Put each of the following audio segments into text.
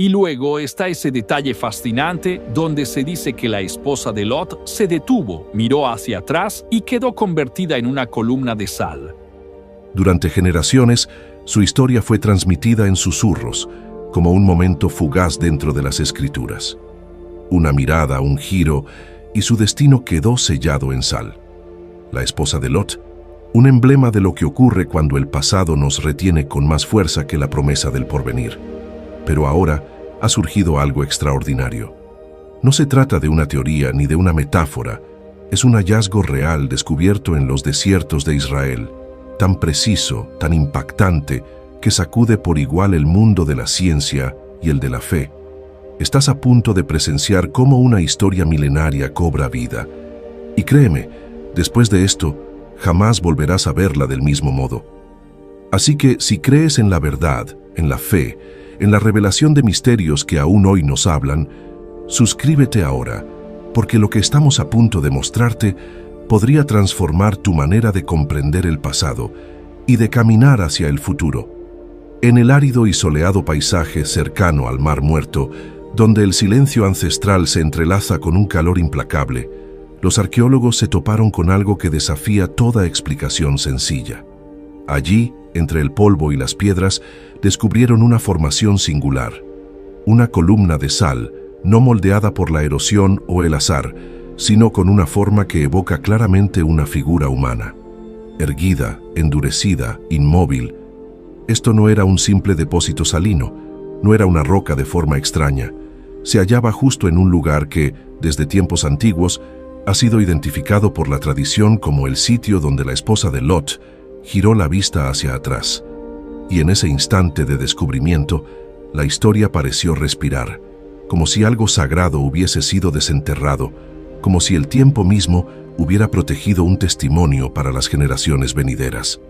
Y luego está ese detalle fascinante donde se dice que la esposa de Lot se detuvo, miró hacia atrás y quedó convertida en una columna de sal. Durante generaciones, su historia fue transmitida en susurros, como un momento fugaz dentro de las Escrituras. Una mirada, un giro, y su destino quedó sellado en sal. La esposa de Lot, un emblema de lo que ocurre cuando el pasado nos retiene con más fuerza que la promesa del porvenir. Pero ahora ha surgido algo extraordinario. No se trata de una teoría ni de una metáfora, es un hallazgo real descubierto en los desiertos de Israel, tan preciso, tan impactante, que sacude por igual el mundo de la ciencia y el de la fe. Estás a punto de presenciar cómo una historia milenaria cobra vida. Y créeme, después de esto, jamás volverás a verla del mismo modo. Así que si crees en la verdad, en la fe, en la revelación de misterios que aún hoy nos hablan, suscríbete ahora, porque lo que estamos a punto de mostrarte podría transformar tu manera de comprender el pasado y de caminar hacia el futuro. En el árido y soleado paisaje cercano al Mar Muerto, donde el silencio ancestral se entrelaza con un calor implacable, los arqueólogos se toparon con algo que desafía toda explicación sencilla. Allí, entre el polvo y las piedras, descubrieron una formación singular, una columna de sal, no moldeada por la erosión o el azar, sino con una forma que evoca claramente una figura humana. Erguida, endurecida, inmóvil. Esto no era un simple depósito salino, no era una roca de forma extraña. Se hallaba justo en un lugar que, desde tiempos antiguos, ha sido identificado por la tradición como el sitio donde la esposa de Lot giró la vista hacia atrás. Y en ese instante de descubrimiento, la historia pareció respirar, como si algo sagrado hubiese sido desenterrado, como si el tiempo mismo hubiera protegido un testimonio para las generaciones venideras.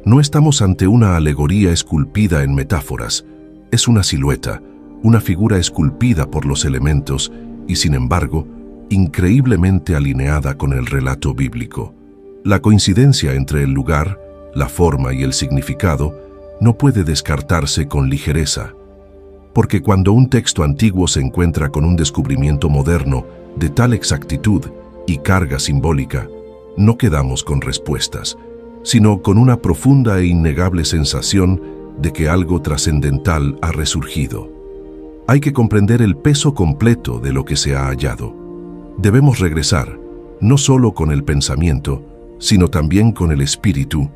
No estamos ante una alegoría esculpida en metáforas, es una silueta, una figura esculpida por los elementos y, sin embargo, increíblemente alineada con el relato bíblico. La coincidencia entre el lugar, la forma y el significado no puede descartarse con ligereza, porque cuando un texto antiguo se encuentra con un descubrimiento moderno de tal exactitud y carga simbólica, no quedamos con respuestas, sino con una profunda e innegable sensación de que algo trascendental ha resurgido. Hay que comprender el peso completo de lo que se ha hallado. Debemos regresar, no solo con el pensamiento, sino también con el espíritu,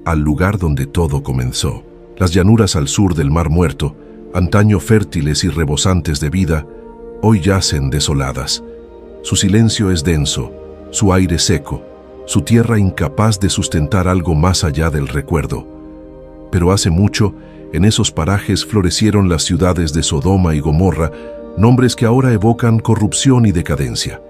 al lugar donde todo comenzó. Las llanuras al sur del Mar Muerto, antaño fértiles y rebosantes de vida, hoy yacen desoladas. Su silencio es denso, su aire seco, su tierra incapaz de sustentar algo más allá del recuerdo. Pero hace mucho, en esos parajes florecieron las ciudades de Sodoma y Gomorra, nombres que ahora evocan corrupción y decadencia.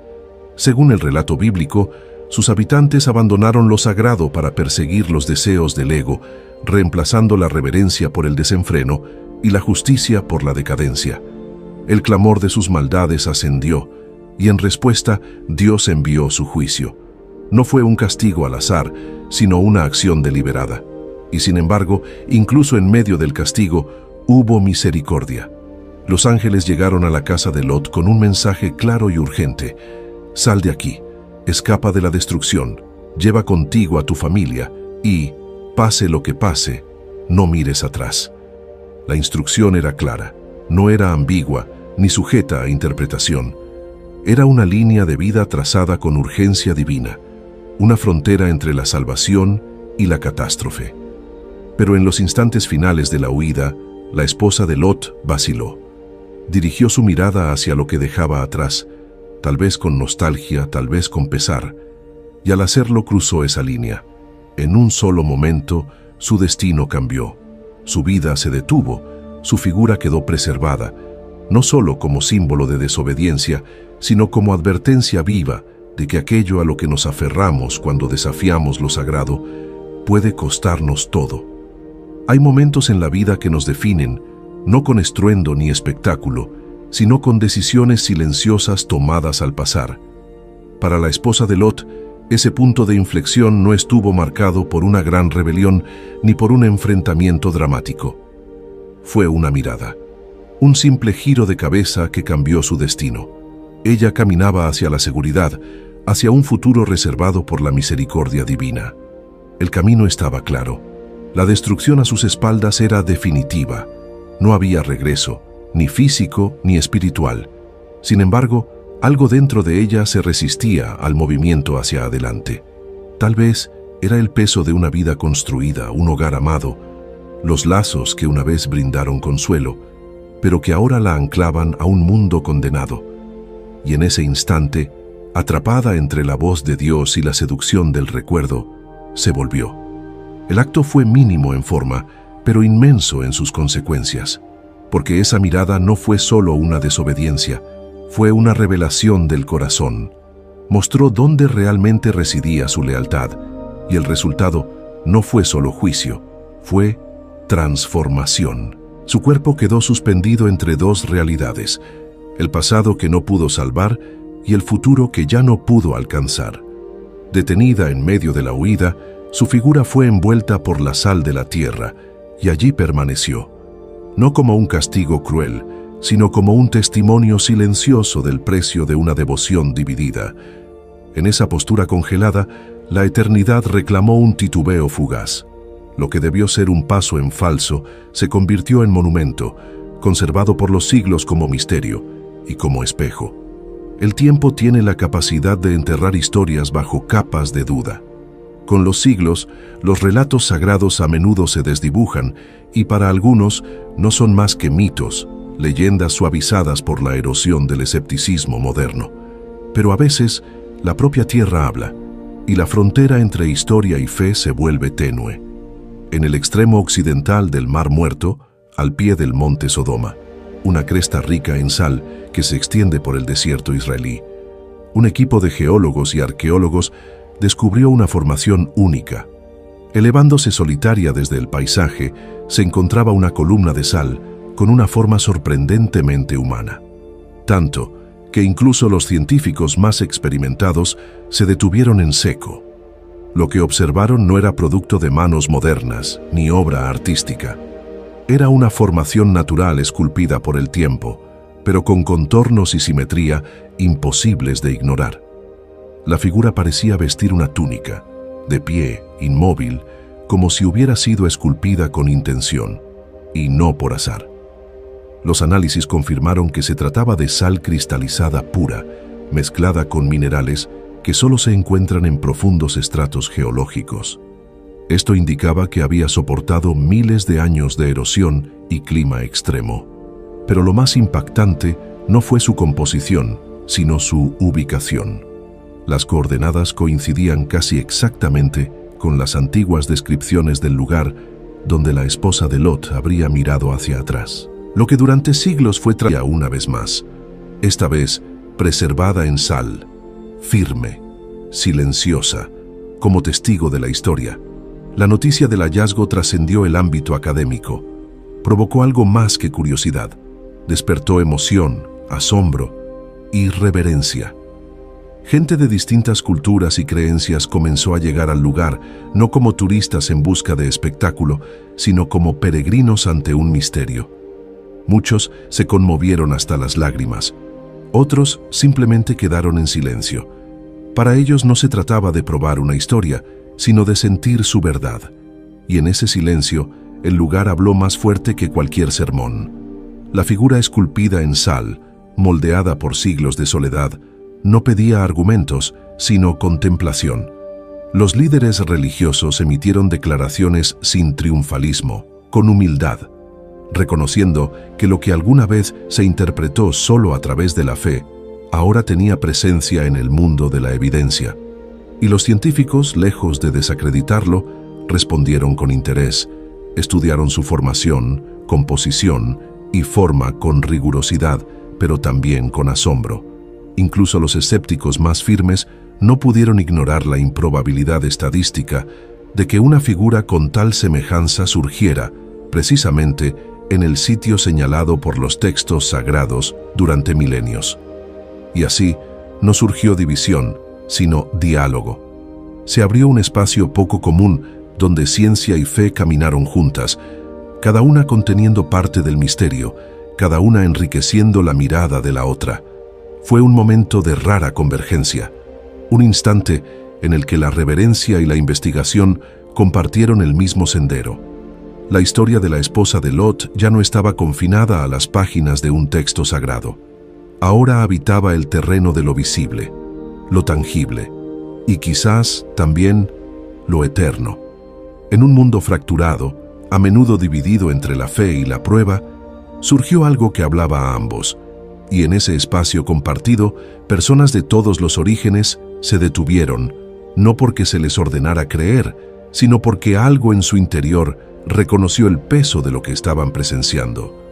Según el relato bíblico, sus habitantes abandonaron lo sagrado para perseguir los deseos del ego, reemplazando la reverencia por el desenfreno y la justicia por la decadencia. El clamor de sus maldades ascendió, y en respuesta Dios envió su juicio. No fue un castigo al azar, sino una acción deliberada. Y sin embargo, incluso en medio del castigo, hubo misericordia. Los ángeles llegaron a la casa de Lot con un mensaje claro y urgente: sal de aquí, escapa de la destrucción, lleva contigo a tu familia y, pase lo que pase, no mires atrás. La instrucción era clara, no era ambigua ni sujeta a interpretación. Era una línea de vida trazada con urgencia divina, una frontera entre la salvación y la catástrofe. Pero en los instantes finales de la huida, la esposa de Lot vaciló. Dirigió su mirada hacia lo que dejaba atrás, tal vez con nostalgia, tal vez con pesar, y al hacerlo cruzó esa línea. En un solo momento, su destino cambió. Su vida se detuvo, su figura quedó preservada, no solo como símbolo de desobediencia, sino como advertencia viva de que aquello a lo que nos aferramos cuando desafiamos lo sagrado puede costarnos todo. Hay momentos en la vida que nos definen, no con estruendo ni espectáculo, sino con decisiones silenciosas tomadas al pasar. Para la esposa de Lot, ese punto de inflexión no estuvo marcado por una gran rebelión ni por un enfrentamiento dramático. Fue una mirada. un simple giro de cabeza que cambió su destino. Ella caminaba hacia la seguridad, hacia un futuro reservado por la misericordia divina. El camino estaba claro. La destrucción a sus espaldas era definitiva. No había regreso, ni físico ni espiritual. Sin embargo, algo dentro de ella se resistía al movimiento hacia adelante. Tal vez era el peso de una vida construida, un hogar amado, los lazos que una vez brindaron consuelo, pero que ahora la anclaban a un mundo condenado. Y en ese instante, atrapada entre la voz de Dios y la seducción del recuerdo, se volvió. El acto fue mínimo en forma, pero inmenso en sus consecuencias, porque esa mirada no fue solo una desobediencia, fue una revelación del corazón. Mostró dónde realmente residía su lealtad, y el resultado no fue solo juicio, fue transformación. Su cuerpo quedó suspendido entre dos realidades, el pasado que no pudo salvar y el futuro que ya no pudo alcanzar. Detenida en medio de la huida, su figura fue envuelta por la sal de la tierra, y allí permaneció, no como un castigo cruel, sino como un testimonio silencioso del precio de una devoción dividida. En esa postura congelada, la eternidad reclamó un titubeo fugaz. Lo que debió ser un paso en falso se convirtió en monumento, conservado por los siglos como misterio y como espejo. El tiempo tiene la capacidad de enterrar historias bajo capas de duda. Con los siglos, los relatos sagrados a menudo se desdibujan y para algunos no son más que mitos, leyendas suavizadas por la erosión del escepticismo moderno. Pero a veces, la propia tierra habla, y la frontera entre historia y fe se vuelve tenue. En el extremo occidental del Mar Muerto, al pie del monte Sodoma, una cresta rica en sal que se extiende por el desierto israelí, un equipo de geólogos y arqueólogos descubrió una formación única. Elevándose solitaria desde el paisaje, se encontraba una columna de sal con una forma sorprendentemente humana. Tanto que incluso los científicos más experimentados se detuvieron en seco. Lo que observaron no era producto de manos modernas ni obra artística. Era una formación natural esculpida por el tiempo, pero con contornos y simetría imposibles de ignorar. La figura parecía vestir una túnica, de pie, inmóvil, como si hubiera sido esculpida con intención, y no por azar. Los análisis confirmaron que se trataba de sal cristalizada pura, mezclada con minerales que solo se encuentran en profundos estratos geológicos. Esto indicaba que había soportado miles de años de erosión y clima extremo. Pero lo más impactante no fue su composición, sino su ubicación. Las coordenadas coincidían casi exactamente con las antiguas descripciones del lugar donde la esposa de Lot habría mirado hacia atrás. Lo que durante siglos fue traída una vez más, esta vez preservada en sal, firme, silenciosa, como testigo de la historia. La noticia del hallazgo trascendió el ámbito académico. Provocó algo más que curiosidad. Despertó emoción, asombro y reverencia. Gente de distintas culturas y creencias comenzó a llegar al lugar, no como turistas en busca de espectáculo, sino como peregrinos ante un misterio. Muchos se conmovieron hasta las lágrimas. Otros simplemente quedaron en silencio. Para ellos no se trataba de probar una historia, sino de sentir su verdad. Y en ese silencio, el lugar habló más fuerte que cualquier sermón. La figura esculpida en sal, moldeada por siglos de soledad, no pedía argumentos, sino contemplación. Los líderes religiosos emitieron declaraciones sin triunfalismo, con humildad, reconociendo que lo que alguna vez se interpretó solo a través de la fe, ahora tenía presencia en el mundo de la evidencia. Y los científicos, lejos de desacreditarlo, respondieron con interés, estudiaron su formación, composición y forma con rigurosidad, pero también con asombro. Incluso los escépticos más firmes no pudieron ignorar la improbabilidad estadística de que una figura con tal semejanza surgiera, precisamente, en el sitio señalado por los textos sagrados durante milenios. Y así, no surgió división, sino diálogo. Se abrió un espacio poco común donde ciencia y fe caminaron juntas, cada una conteniendo parte del misterio, cada una enriqueciendo la mirada de la otra. Fue un momento de rara convergencia, un instante en el que la reverencia y la investigación compartieron el mismo sendero. La historia de la esposa de Lot ya no estaba confinada a las páginas de un texto sagrado. Ahora habitaba el terreno de lo visible, lo tangible, y quizás también lo eterno. En un mundo fracturado, a menudo dividido entre la fe y la prueba, surgió algo que hablaba a ambos, y en ese espacio compartido, personas de todos los orígenes se detuvieron, no porque se les ordenara creer, sino porque algo en su interior reconoció el peso de lo que estaban presenciando.